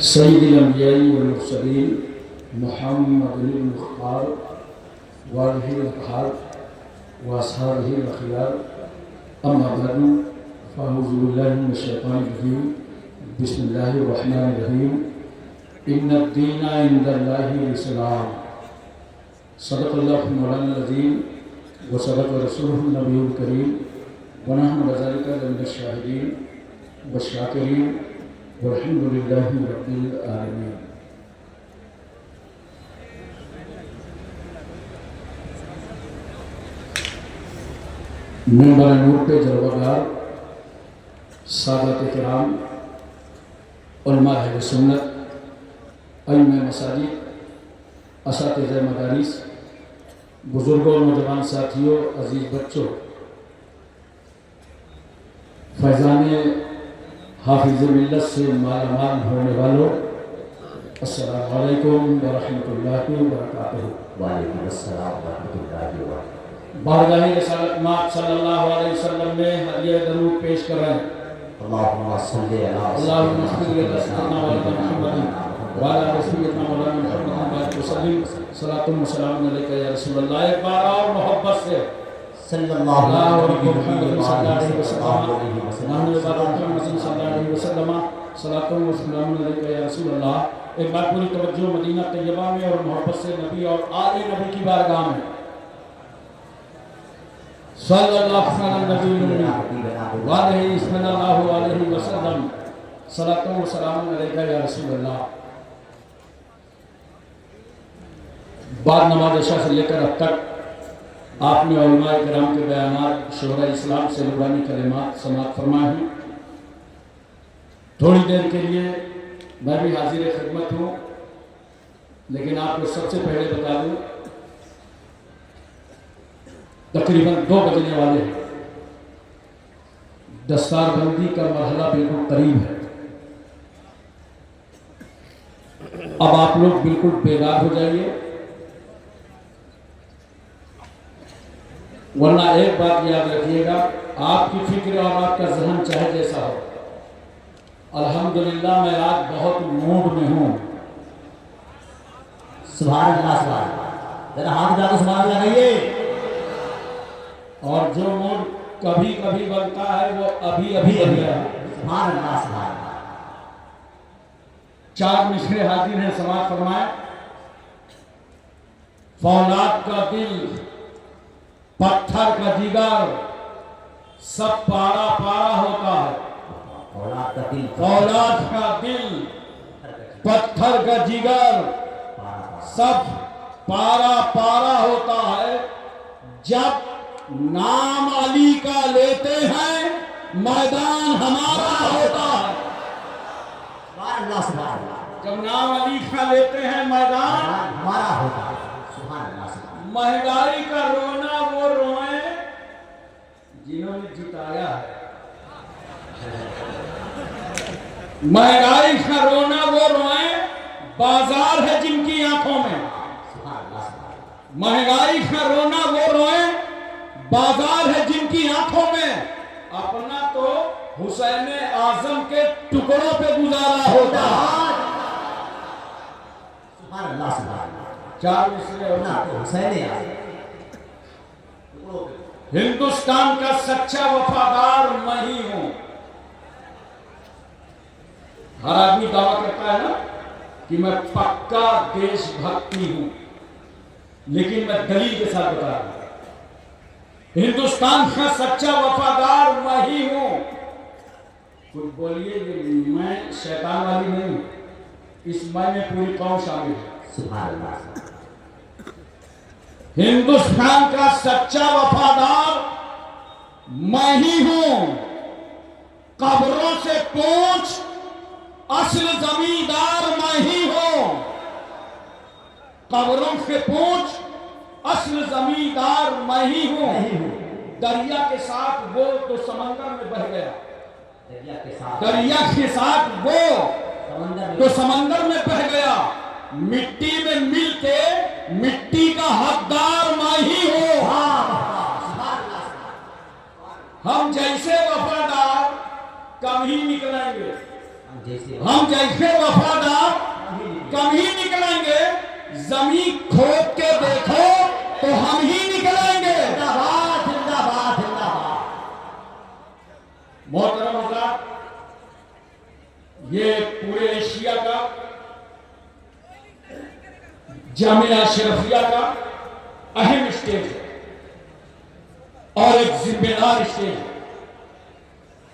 सय्यिदुल अंबिया वल मुरसलीन मुहम्मदुल मुख्तार व आलिहिल अत्हार व असहाबिहिल अखयार अम्मा बअद फ़अऊज़ु बिल्लाहि मिनश शैतानिर रजीम बिस्मिल्लाहिर रहमानिर रहीम इन्नद-दीना इंदल्लाहिल इस्लाम सदक़ल्लाहु मौलाना अज़ीम व सदक़ रसूलुहुन नबियुल करीम व नहनु बिज़ालिका लमिनश शाहिदीन व शाकिरीन वल्हम्दुलिल्लाहि रब्बिल आलमीन। मिंबर नूर पे जलवागार सादत किराम उलमा अहले सुन्नत अइम्मा मसाजिद असातिज़े मदारिस बुजुर्गों नौजवान साथियों अजीज बच्चों फैज़ाने हाफिज़ मिल्लत से मालामाल होने वालों अस्सलामु अलैकुम व रहमतुल्लाहि व बरकातुहू। वालेकुम अस्सलाम व रहमतुल्लाहि व बरकातुहू। बारगाह रिसालत माब सल्लल्लाहु अलैहि वसल्लम में हदिया दरूद पेश कर रहे हैं। अल्लाहुम्मा सल्ली अला अल्लाहुम्मा सल्ली अला सय्यिदिना मुहम्मदिन व अला आलि सय्यिदिना मौलाना मुहम्मद व सल्लिम सलातुन व सलामुन अलैका या रसूलल्लाह। एक बार और मोहब्बत से सल्लल्लाहु अलैहि वसल्लम सलातुन व सलामुन अलैका या रसूलल्लाह। एक बार पूरी तवज्जो मदीना तैयबा में और मोहब्बत से नबी और आले नबी की बारगाह में सल्लल्लाहु अलैहि वसल्लम सलातुन व सलामुन अलैका या रसूलल्लाह। बाद नमाज इशा से लेकर अब तक आपने उलमाए किराम के बयानात शोरा इस्लाम से नूरानी कलिमात समाअत फरमाए हैं। थोड़ी देर के लिए मैं भी हाजिर खिदमत हूँ, लेकिन आपको सबसे पहले बता दूँ तकरीबन 2 बजने वाले हैं। दस्तारबंदी का मरहला बिल्कुल करीब है। अब आप लोग बिल्कुल बेदार हो जाइए, वरना एक बात याद रखिएगा, आपकी फिक्र और आपका जहन चाहे जैसा हो, अल्हम्दुलिल्लाह मैं आज बहुत मूड में हूँ। सुभान अल्लाह सुभान अल्लाह। जरा हाथ उठा के सुभान अल्लाह कहिए। और जो मूड कभी कभी बनता है वो अभी अभी बन गया। सुभान अल्लाह सुभान अल्लाह। 4 मिसरे हाजिर हैं, समाअत फरमाए। फौलाद का दिल, पत्थर का जिगर, सब पारा पारा होता है। औलाद का दिल, औलाद का दिल, पत्थर का जिगर, सब पारा पारा होता है। जब नाम अली का लेते हैं मैदान हमारा होता है। सुभान अल्लाह सुभान अल्लाह। जब नाम अली का लेते हैं मैदान हमारा होता है। सुभान अल्लाह सुभान। महंगाई का रोना वो रोए जिन्होंने जिताया है। महंगाई का रोना वो रोए बाजार है जिनकी आंखों में। महंगाई का रोना वो रोए बाजार है जिनकी आंखों में। अपना तो हुसैन आजम के टुकड़ों पे गुजारा होता है। सुभान अल्लाह सुभान अल्लाह। 4 मिसरे ना तो हुसैन आजम। हिंदुस्तान का सच्चा वफादार मैं ही हूं। हर आदमी दावा करता है ना कि मैं पक्का देशभक्ति हूं, लेकिन मैं दलील के साथ बता रहा हूं, हिंदुस्तान का सच्चा वफादार मैं ही हूं। कुछ बोलिए कि मैं शैतान वाली नहीं हूं, इस मैं में पूरी कौम शामिल है। सुभान अल्लाह। हिंदुस्तान का सच्चा वफादार मैं ही हूं। कब्रों से पूछ असल जमींदार मैं ही हूं। कब्रों से पूछ असल जमींदार मैं ही हूं। दरिया के साथ वो तो समंदर में बह गया। दरिया के साथ वो तो समंदर में बह गया। मिट्टी में मिलके मिट्टी का हकदार मैं ही हूं। हम जैसे वफादार कम ही निकलेंगे, हम जैसे वफादार कम ही निकलेंगे, जमीन खोद के देखो तो हम ही निकलेंगे। जिंदाबाद जिंदाबाद जिंदाबाद। मोहतरम हज़रात, ये पूरे एशिया का जामिया अशरफिया का अहम स्टेज है और एक जिम्मेदार स्टेज है।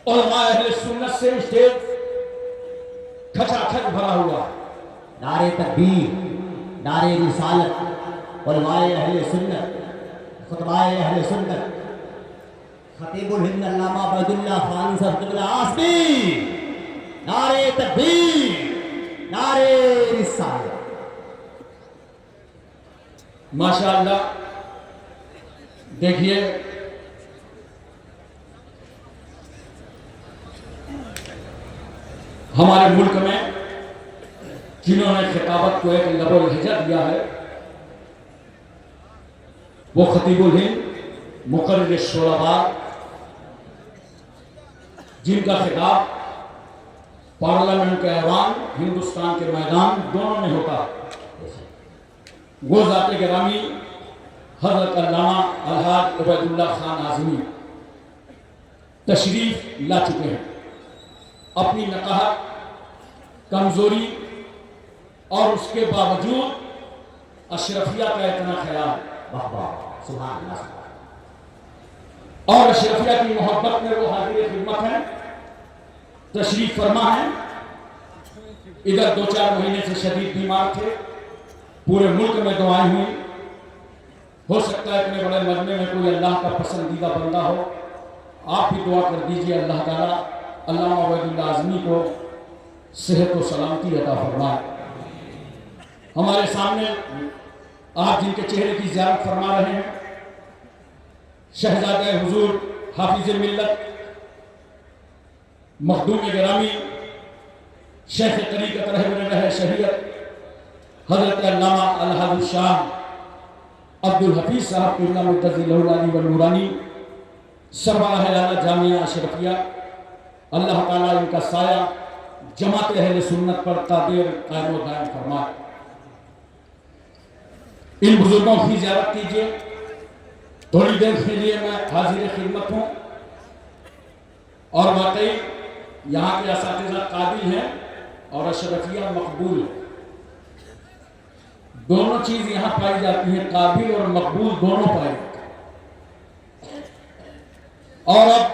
उलमाए अहले सुन्नत से स्टेज खचाखच भरा हुआ है। नारे तकबीर, नारे रिसालत, उलमाए अहले सुन्नत, खुतबाए अहले सुन्नत, खतीबुल हिंद अल्लामा अब्दुल्ला खान साहब क़िबला आसमी, नारे तकबीर, नारे रिसालत। माशाअल्लाह, देखिए हमारे मुल्क में जिन्होंने खिताबत को एक लबो लहजा दिया है वो खतीबुल हिंद मुकर्रिर शुअरा, जिनका खिताब पार्लियामेंट के ऐवान, हिंदुस्तान के मैदान दोनों में होता है। वो ज़ाते गिरामी हज़रत अल्लामा अलहाज उबैदुल्ला खान आज़मी तशरीफ ला चुके हैं। अपनी नकाहत, कमजोरी और उसके बावजूद अशरफिया का इतना ख्याल और अशरफिया की मोहब्बत में वो हाजिर खिदमत है, तशरीफ फरमा है। इधर 2-4 महीने से शदीद बीमार थे, पूरे मुल्क में दुआएं हुई। हो सकता है इतने बड़े मजमे में कोई अल्लाह का पसंदीदा बंदा हो, आप भी दुआ कर दीजिए अल्लाह ताला अल्लामा उबैदुल्ला आज़मी को सेहत व सलामती अता फरमाए। हमारे सामने आप जिनके चेहरे की ज़ियारत फरमा रहे हैं, शहजादे हुजूर हाफिज़ मिल्लत मखदूम गिरामी शेख तरीक़त रहबर शरीयत हज़रत अल्लामा अलहाज शाह अब्दुल हफीज़ साहब क़िबला मुतज़िल अली व नूरानी सरबराह आला जामिया अशरफिया, अल्लाह ताला इनका साया जमात अहले सुन्नत पर तादेर कायम व दायम फरमाए। इन बुजुर्गों की ज़ियारत कीजिए। थोड़ी देर के लिए मैं हाजिर खिदमत हूँ और वाकई यहाँ के असातिज़ा काबिल हैं और अशरफिया मकबूल है। दोनों चीज़ यहाँ पाई जाती है, काबिल और मकबूल दोनों पाए जाते हैं। और अब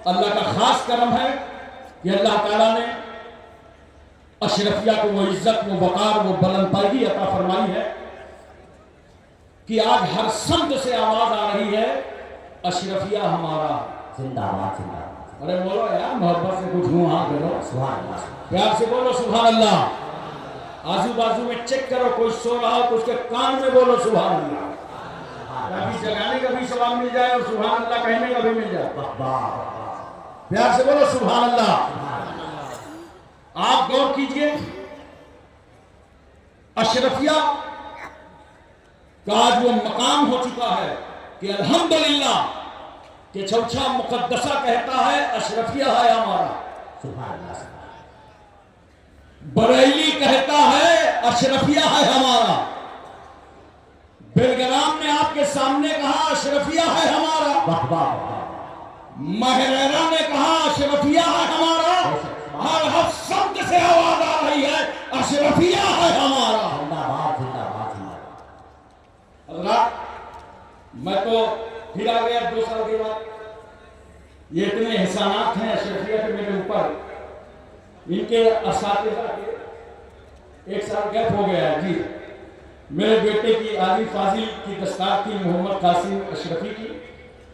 अल्लाह का खास करम है कि अल्लाह ताला ने अशरफिया को वो इज्जत, वो वक़ार, वो बुलंदपायगी अता फरमाई है कि आज हर संत से आवाज आ रही है, अशरफिया हमारा जिंदाबाद जिंदाबाद। अरे बोलो यार, मोहब्बत से कुछ हूँ, हाँ बोलो, सुभान अल्लाह, प्यार से बोलो सुभान अल्लाह। आजू बाजू में चेक करो, कोई सो रहा हो तो उसके कान में बोलो सुभान अल्लाह, ताकि जगाने का भी सवाल मिल जाए और सुभान अल्लाह कहने का भी मिल जाए। प्यार से बोलो सुभान अल्लाह। आप गौर कीजिए, अशरफिया का आज वो मकाम हो चुका है कि अल्हम्दुलिल्लाह कि चौथा मुकद्दसा कहता है अशरफिया है हमारा। सुभान अल्लाह। बरेली कहता है अशरफिया है हमारा। बेलग्राम ने आपके सामने कहा अशरफिया है हमारा। वाह वाह। महरेरा ने कहा अशरफिया है हमारा। हर शब्द से आवाज आ रही है अशरफिया है हमारा। जिंदाबाद जिंदाबाद जिंदाबाद। अल्लाह, मैं तो फिर आ गया 2 साल के बाद। ये इतने एहसानात हैं अशरफिया के मेरे ऊपर, इनके असातिज़ा के 1 साल गैप हो गया है जी। मेरे बेटे की आली फाजिल की दस्तार थी मोहम्मद कासिम अशरफी की,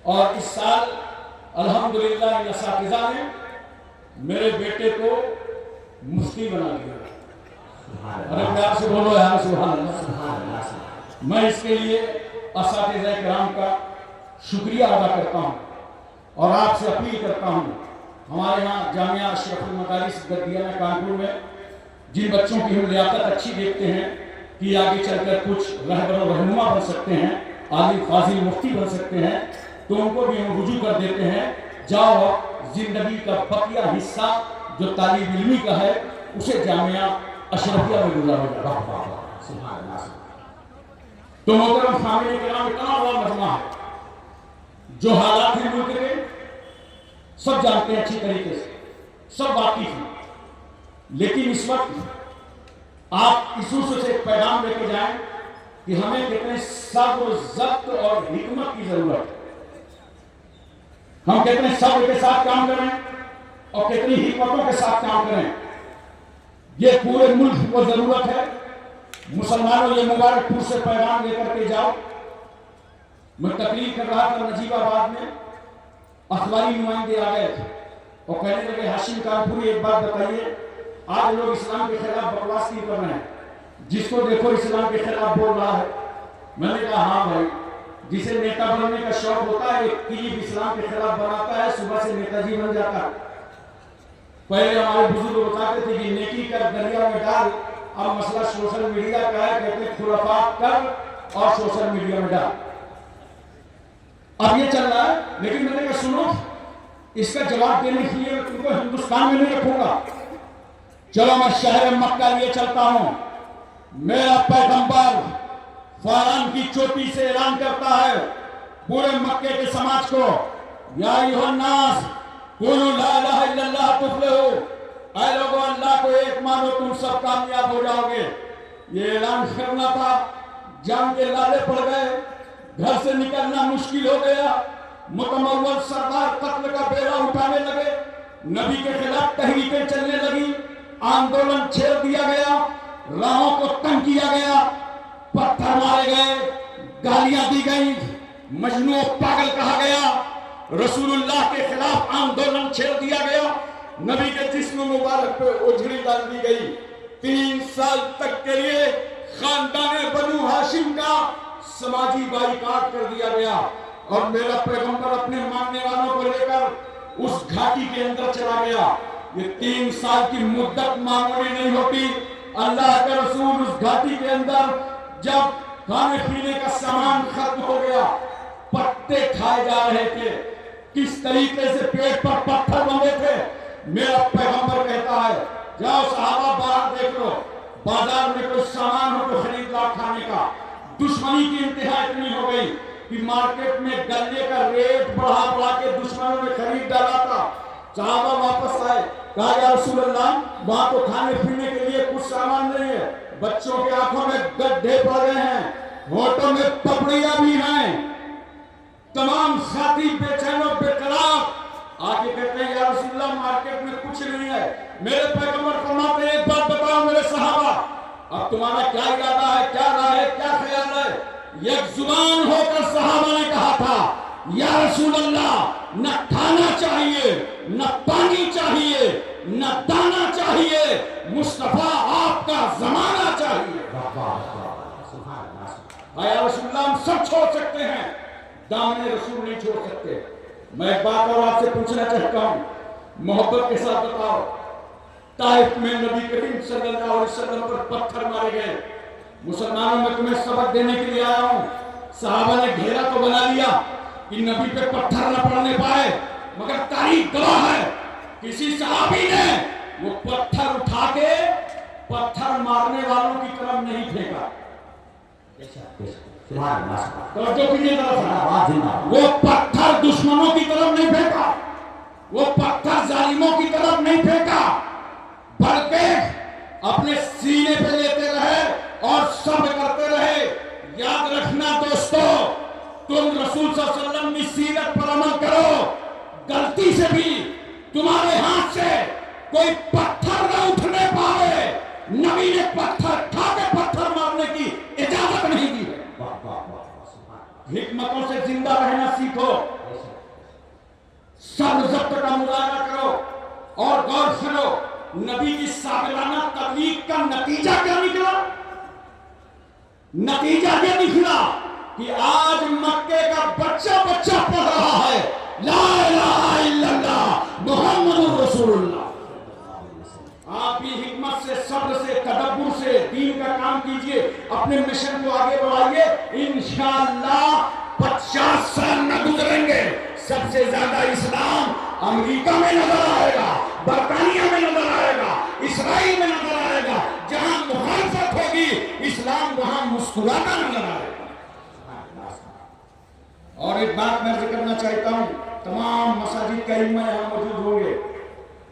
और इस साल अल्हम्दुलिल्लाह इन असातिज़ा ने मेरे बेटे को मुफ्ती बना दिया। अरे प्यार से बोलो यार सुभान अल्लाह। मैं इसके लिए असातिज़ा किराम का शुक्रिया अदा करता हूँ और आपसे अपील करता हूँ, हमारे यहाँ जामिया अशरफुल मदारिस गद्दियाना कानपुर में जिन बच्चों की हम लियाकत अच्छी देखते हैं कि आगे चलकर कुछ रहबर और रहनुमा बन सकते हैं, आलिम फाजिल मुफ्ती बन सकते हैं, तो उनको भी हम रुजू कर देते हैं। जाओ जिंदगी का बकिया हिस्सा जो तालीब इल्मी का है उसे जामिया अशरफिया में गुजारा। तो मोहतरम सामने के नाम इतना बड़ा मजमा है, जो हालात हैं मुल्क के सब जानते हैं अच्छी तरीके से, सब वाकिफ हैं। लेकिन इस वक्त आप यीशु से एक पैगाम लेके जाएं कि हमें कितने सब्र, ज़ब्त और हिकमत की जरूरत है। हम कितने सब्र के साथ काम करें और कितनी हिकमतों के साथ काम करें, ये पूरे मुल्क को जरूरत है। मुसलमानों, ये मुबारकपुर से पैगाम लेकर के जाओ। मैं तकरीर कर रहा था नजीबाबाद में, अखबारी नुमाइंदे आ गए थे और कहने लगे, हाशिम कानपुरी एक बात बताइए, आज लोग इस्लाम के खिलाफ बकवास क्यों कर रहे हैं? जिसको देखो इस्लाम के खिलाफ बोल रहा है। मैंने कहा हाँ भाई, जिसे नेता बनने का शौक होता है, एक क्लिप इस्लाम के खिलाफ बनाता है, सुबह से नेताजी बन जाता है। पहले हमारे बुजुर्ग बताते थे कि नेकी कर दरिया में डाल, अब मसला सोशल मीडिया का है, कहते खुराफा कर और सोशल मीडिया में डाल। अब ये चल रहा है। लेकिन मैंने कहा सुनो, इसका जवाब देने के लिए मैं तुमको हिंदुस्तान में नहीं रखूंगा, चलो मैं शहर मक्का लिए चलता हूं। मेरा पैगंबर फौरन की चोटी से ऐलान करता है पूरे मक्के के समाज को, या अय्युहन्नास कुलू ला इलाहा इल्लल्लाह तुफ्लिहू, ऐ लोगों अल्लाह को एक मानो तुम सब कामयाब हो जाओगे। ये ऐलान करना था, जान के लाले पड़ गए, घर से निकलना मुश्किल हो गया। मुतमव्वल सरदार कत्ल का बेड़ा उठाने लगे, नबी के खिलाफ तहरीकें चलने लगी, आंदोलन छेड़ दिया गया, राहों को तंग किया गया, पत्थर मारे गए, गालियां दी गई, मजनू पागल कहा गया, रसूलुल्लाह के खिलाफ आंदोलन छेड़ दिया गया, नबी के जिस्म मुबारक पे उजड़ी डाल दी गई। 3 साल तक के लिए खानदान बनु हाशिम का समाजी बाइकाट कर दिया गया और मेरा पैगंबर अपने मानने वालों को लेकर उस घाटी के अंदर चला गया। ये 3 साल की मुद्दत मामूली नहीं होती। अल्लाह के रसूल उस घाटी के अंदर जब खाने पीने का सामान खत्म हो गया, पत्ते खाए जा रहे थे, किस तरीके से पेट पर पत्थर बंधे थे, मेरा पैगंबर कहता है जाओ सहाबा बाहर देख लो, बाजार में कोई सामान हो तो खरीद ला खाने का। दुश्मनी की इंतहा इतनी हो गई कि मार्केट में गन्ने का रेट बढ़ा बढ़ा के दुश्मनों ने खरीद डाला था। सहाबा वापस आए, कहा या रसूल अल्लाह, वहां तो खाने पीने के लिए कुछ सामान नहीं है, बच्चों के आंखों में गड्ढे पड़ गए हैं, होठों में पपड़ियां भी हैं। तमाम साथी बेचैन और बेकरार आके कहते हैं या रसूल अल्लाह, मार्केट में कुछ नहीं है। मेरे पैगंबर फरमाते हैं एक बात बताओ मेरे सहाबा, अब तुम्हारा क्या इरादा है, क्या राय है, क्या ख्याल है? एक जुबान होकर सहाबा ने कहा था या रसूल अल्लाह, न खाना चाहिए, न पानी चाहिए, न दाना चाहिए, मुस्तफा आपका जमाना चाहिए। या रसूल अल्लाह, हम सब छोड़ सकते हैं, दामने रसूल नहीं छोड़ सकते। मैं एक बात और आपसे पूछना चाहता हूं, मोहब्बत के साथ बताओ, ताइफ में नबी करीम सल्लल्लाहु अलैहि वसल्लम पर पत्थर मारे गए। मुसलमानों में तुम्हें सबक देने के लिए आया हूं। सहाबा ने घेरा तो बना लिया कि नबी पे पत्थर न पड़ने पाए, मगर तारीख गवाह है किसी सहाबी ने वो पत्थर उठा के पत्थर मारने वालों की तरफ नहीं फेंका। वो पत्थर दुश्मनों की तरफ नहीं फेंका, वो पत्थर जालिमों की तरफ नहीं फेंका, बल्कि अपने सीने पे लेते रहे और सब्र करते रहे। याद रखना दोस्तों, तुम रसूल सल्लल्लाहु अलैहि वसल्लम की सीरत पर अमल करो, गलती से भी तुम्हारे हाथ से कोई पत्थर न उठने पावे। नबी ने पत्थर खा के पत्थर मारने की इजाजत नहीं दी है। हिकमतों से जिंदा रहना सीखो, सब्र ज़ब्त का मुजाहरा करो और गौर करो नबी की साबिराना तबलीग का नतीजा क्या निकला। नतीजा ये निकला कि आज मक्के का बच्चा बच्चा पढ़ रहा है ला इलाहा इल्लल्लाह मुहम्मदुर रसूलुल्लाह। आप भी हिकमत से, सब्र से, तदब्बुर से दीन का काम कीजिए, अपने मिशन को आगे बढ़ाइए। इंशाअल्लाह 50 साल न गुजरेंगे, सबसे ज्यादा इस्लाम अमेरिका में नजर आएगा, बरतानिया में नजर आएगा, इसराइल में नजर आएगा। जहां मुखालफत होगी इस्लाम वहां मुस्कुराता नजर आएगा। और एक बात मैं जिक्र करना चाहता हूं, तमाम मसाजिद का इमाम यहां मौजूद होंगे।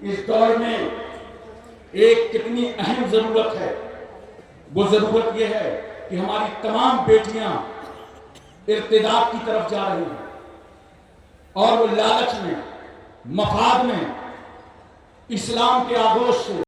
इस दौर में एक कितनी अहम जरूरत है, वो जरूरत यह है कि हमारी तमाम बेटियां इर्तिदाद की तरफ जा रही हैं और वो लालच में, मफाद में, इस्लाम के आगोश से